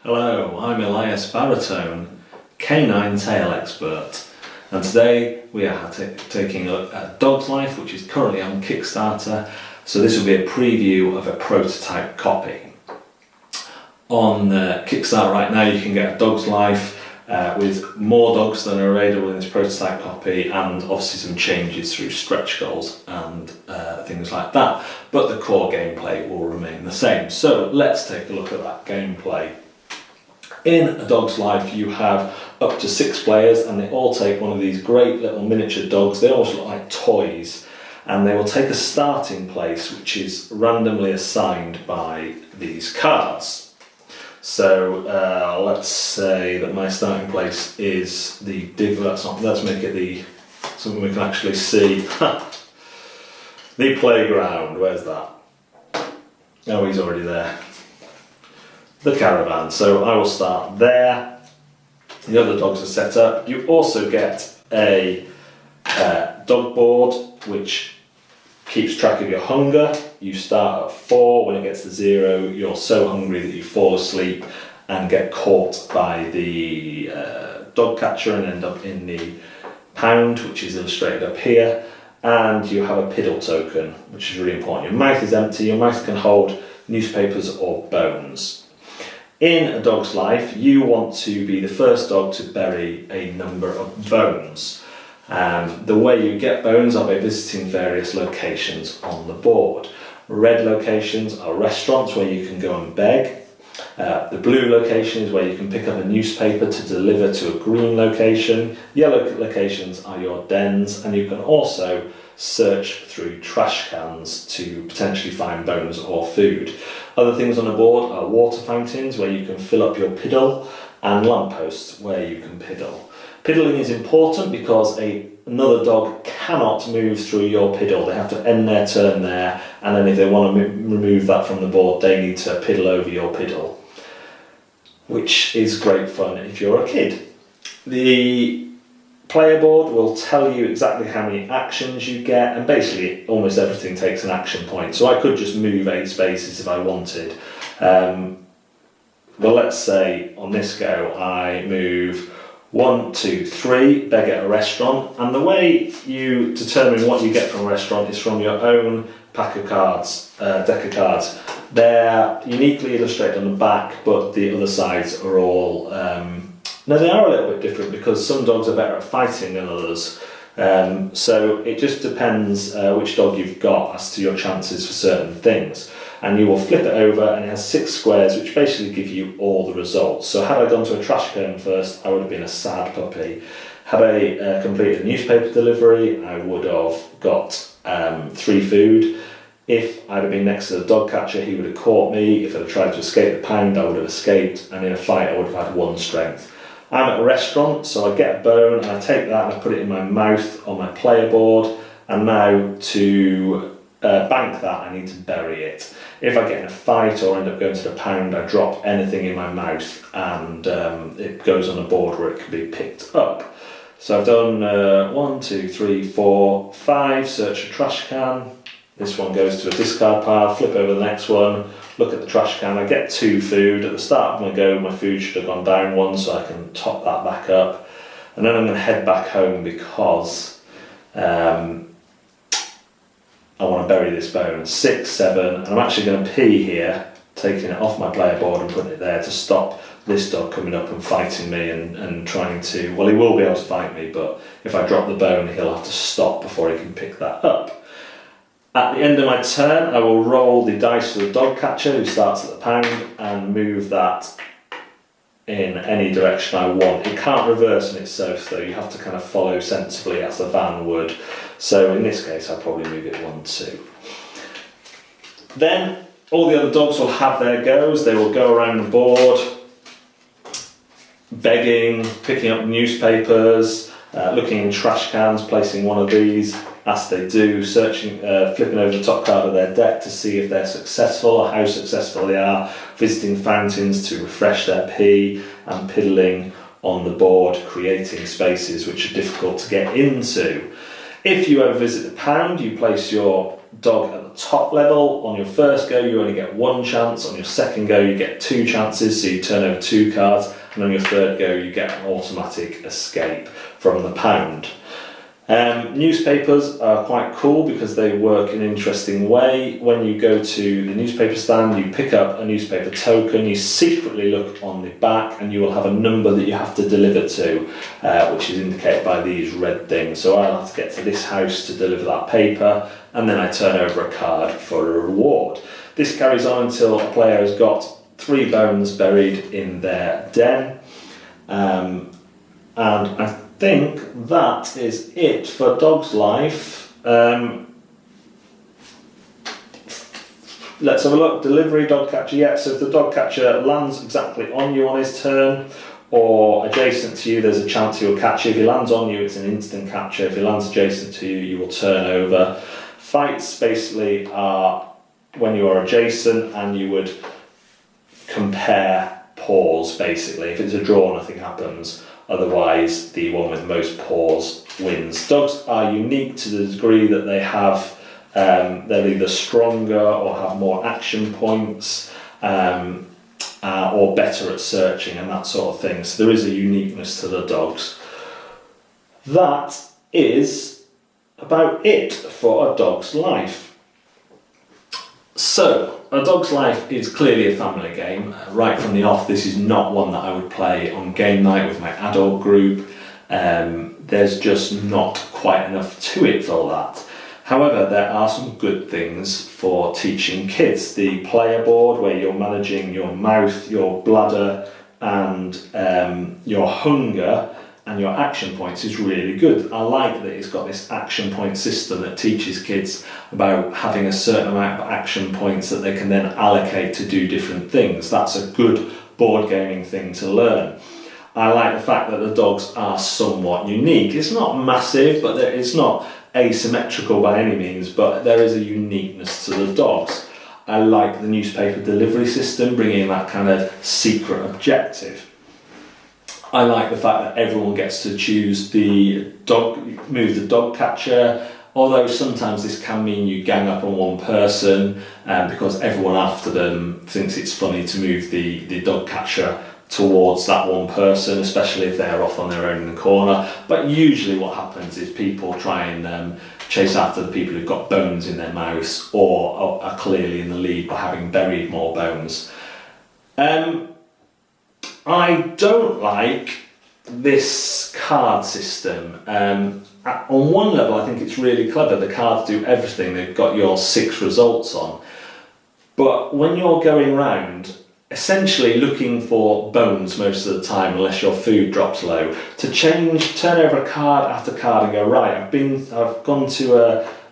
Hello, I'm Elias Baritone, canine tail expert, and today we are taking a look at Dog's Life, which is currently on Kickstarter. So this will be a preview of a prototype copy. On Kickstarter right now you can get a Dog's Life with more dogs than are available in this prototype copy, and obviously some changes through stretch goals and things like that, but the core gameplay will remain the same. So let's take a look at that gameplay. In A Dog's Life you have up to 6 players, and they all take one of these great little miniature dogs. They almost look like toys, and they will take a starting place which is randomly assigned by these cards. So let's say that my starting place is the dig. Let's make it something we can actually see. The playground. Where's that? Oh, he's already there. The caravan. So I will start there. The other dogs are set up. You also get a dog board which keeps track of your hunger. You start at 4. When it gets to 0, you're so hungry that you fall asleep and get caught by the dog catcher and end up in the pound, which is illustrated up here. And you have a piddle token, which is really important. Your mouth is empty. Your mouth can hold newspapers or bones. In A Dog's Life, you want to be the first dog to bury a number of bones. The way you get bones are by visiting various locations on the board. Red locations are restaurants where you can go and beg. The blue location is where you can pick up a newspaper to deliver to a green location. Yellow locations are your dens, and you can also search through trash cans to potentially find bones or food. Other things on the board are water fountains where you can fill up your piddle, and lampposts where you can piddle. Piddling is important because another dog cannot move through your piddle. They have to end their turn there, and then if they want to remove that from the board, they need to piddle over your piddle, which is great fun if you're a kid. The player board will tell you exactly how many actions you get, and basically almost everything takes an action point. So I could just move 8 spaces if I wanted. Well, let's say on this go I move 1, 2, 3, beg at a restaurant, and the way you determine what you get from a restaurant is from your own pack of cards, deck of cards. They're uniquely illustrated on the back, but the other sides are all no, they are a little bit different because some dogs are better at fighting than others. So it just depends which dog you've got as to your chances for certain things. And you will flip it over, and it has 6 squares which basically give you all the results. So had I gone to a trash can first, I would have been a sad puppy. Had I completed a newspaper delivery, I would have got 3 food. If I'd have been next to the dog catcher, he would have caught me. If I'd have tried to escape the pound, I would have escaped. And in a fight, I would have had 1 strength. I'm at a restaurant, so I get a bone and I take that and I put it in my mouth on my player board, and now to bank that I need to bury it. If I get in a fight or end up going to the pound, I drop anything in my mouth and it goes on a board where it can be picked up. So I've done 1, 2, 3, 4, 5, search a trash can. This one goes to a discard pile, flip over the next one, look at the trash can. I get 2 food. At the start of my go, my food should have gone down 1, so I can top that back up. And then I'm going to head back home because I want to bury this bone. 6, 7, and I'm actually going to pee here, taking it off my player board and putting it there to stop this dog coming up and fighting me and trying to, well, he will be able to fight me, but if I drop the bone, he'll have to stop before he can pick that up. At the end of my turn, I will roll the dice for the dog catcher who starts at the pound and move that in any direction I want. It can't reverse in itself though, you have to kind of follow sensibly as a van would. So in this case, I'll probably move it 1, 2. Then all the other dogs will have their goes. They will go around the board, begging, picking up newspapers, looking in trash cans, placing one of these. As they do, searching, flipping over the top card of their deck to see if they're successful or how successful they are, visiting fountains to refresh their pee, and piddling on the board, creating spaces which are difficult to get into. If you ever visit the pound, you place your dog at the top level. On your first go you only get one chance, on your second go you get two chances, so you turn over two cards, and on your third go you get an automatic escape from the pound. Newspapers are quite cool because they work in an interesting way. When you go to the newspaper stand, you pick up a newspaper token, you secretly look on the back, and you will have a number that you have to deliver to, which is indicated by these red things. So I'll have to get to this house to deliver that paper, and then I turn over a card for a reward. This carries on until a player has got 3 bones buried in their den, and I think that is it for Dog's Life. Let's have a look. Delivery, dog catcher. Yeah, so if the dog catcher lands exactly on you on his turn or adjacent to you, there's a chance he will catch you. If he lands on you, it's an instant capture. If he lands adjacent to you, you will turn over. Fights basically are when you are adjacent and you would compare paws basically. If it's a draw, nothing happens. Otherwise, the one with most paws wins. Dogs are unique to the degree that they have, they're either stronger or have more action points, or better at searching and that sort of thing. So there is a uniqueness to the dogs. That is about it for A Dog's Life. So, A Dog's Life is clearly a family game. Right from the off, this is not one that I would play on game night with my adult group. There's just not quite enough to it for that. However, there are some good things for teaching kids. The player board, where you're managing your mouth, your bladder, and your hunger and your action points, is really good. I like that it's got this action point system that teaches kids about having a certain amount of action points that they can then allocate to do different things. That's a good board gaming thing to learn. I like the fact that the dogs are somewhat unique. It's not massive, but it's not asymmetrical by any means, but there is a uniqueness to the dogs. I like the newspaper delivery system, bringing that kind of secret objective. I like the fact that everyone gets to choose the dog, move the dog catcher, although sometimes this can mean you gang up on one person because everyone after them thinks it's funny to move the dog catcher towards that one person, especially if they're off on their own in the corner. But usually what happens is people try and chase after the people who've got bones in their mouths or are clearly in the lead by having buried more bones. I don't like this card system. On one level, I think it's really clever. The cards do everything. They've got your 6 results on. But when you're going round, essentially looking for bones most of the time, unless your food drops low, to turn over a card after card and go, right, I've gone to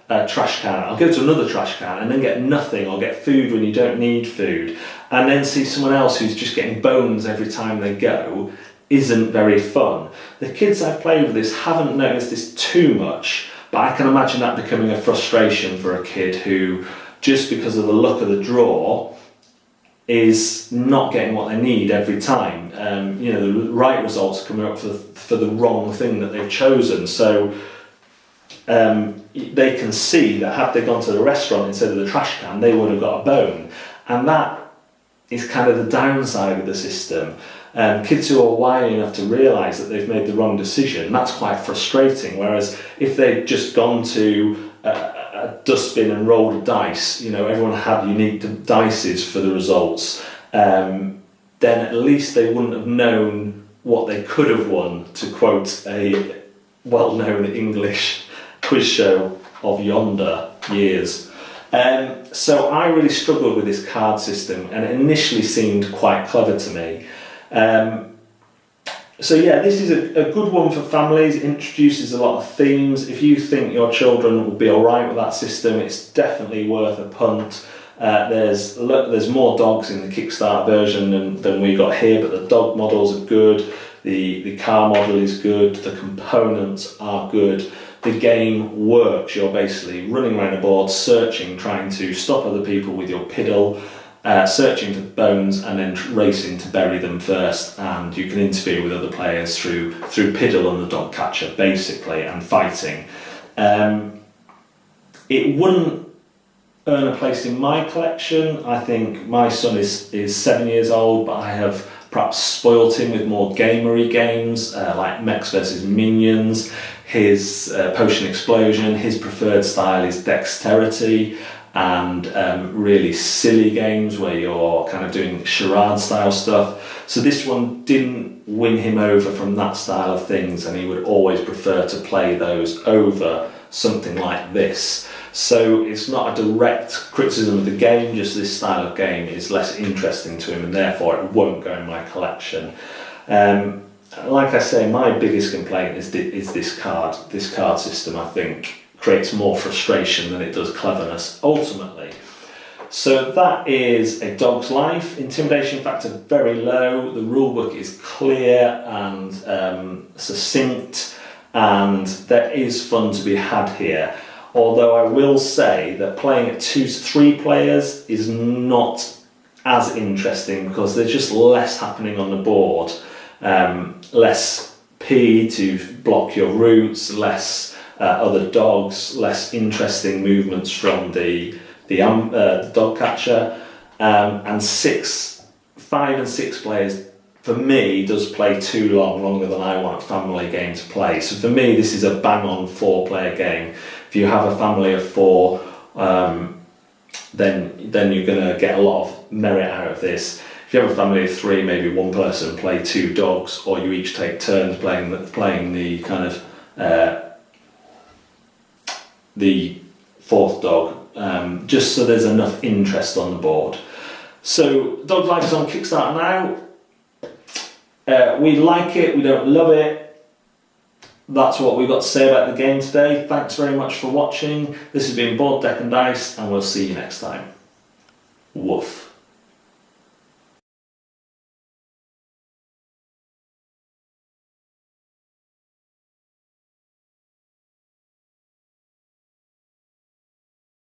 a trash can, I'll go to another trash can and then get nothing, or get food when you don't need food, and then see someone else who's just getting bones every time they go, isn't very fun. The kids I've played with this haven't noticed this too much, but I can imagine that becoming a frustration for a kid who, just because of the luck of the draw, is not getting what they need every time. The right results are coming up for the wrong thing that they've chosen. So they can see that had they gone to the restaurant instead of the trash can, they would have got a bone. And that is kind of the downside of the system. Kids who are wily enough to realise that they've made the wrong decision, that's quite frustrating. Whereas if they'd just gone to a dustbin and rolled a dice, everyone had unique dices for the results, then at least they wouldn't have known what they could have won, to quote a well-known English quiz show of yonder years. So I really struggled with this card system, and it initially seemed quite clever to me. This is a good one for families. It introduces a lot of themes. If you think your children will be alright with that system, it's definitely worth a punt. There's more dogs in the Kickstarter version than we got here, but the dog models are good, the car model is good, the components are good. The game works. You're basically running around a board, searching, trying to stop other people with your piddle, searching for bones, and then racing to bury them first. And you can interfere with other players through piddle and the dog catcher, basically, and fighting. It wouldn't earn a place in my collection. I think my son is 7 years old, but I have perhaps spoilt him with more gamery games like Mechs vs Minions, his Potion Explosion. His preferred style is Dexterity, and really silly games where you're kind of doing charade style stuff. So this one didn't win him over from that style of things, and he would always prefer to play those over something like this. So it's not a direct criticism of the game, just this style of game is less interesting to him, and therefore it won't go in my collection. Like I say, my biggest complaint is this card. This card system, I think, creates more frustration than it does cleverness, ultimately. So that is A Dog's Life. Intimidation factor very low. The rulebook is clear and succinct, and there is fun to be had here. Although I will say that playing at 2 to 3 players is not as interesting because there's just less happening on the board. Less P to block your routes, less other dogs, less interesting movements from the dog catcher, and 5 and 6 players for me does play too longer than I want a family game to play. So for me, this is a bang-on 4-player game. If you have a family of 4, then you're going to get a lot of merit out of this. If you have a family of 3, maybe one person play 2 dogs, or you each take turns playing the kind of the 4th dog, just so there's enough interest on the board. So Dog's Life is on Kickstarter now. We like it, we don't love it. That's what we've got to say about the game today. Thanks very much for watching. This has been Board, Deck and Dice, and we'll see you next time. Woof.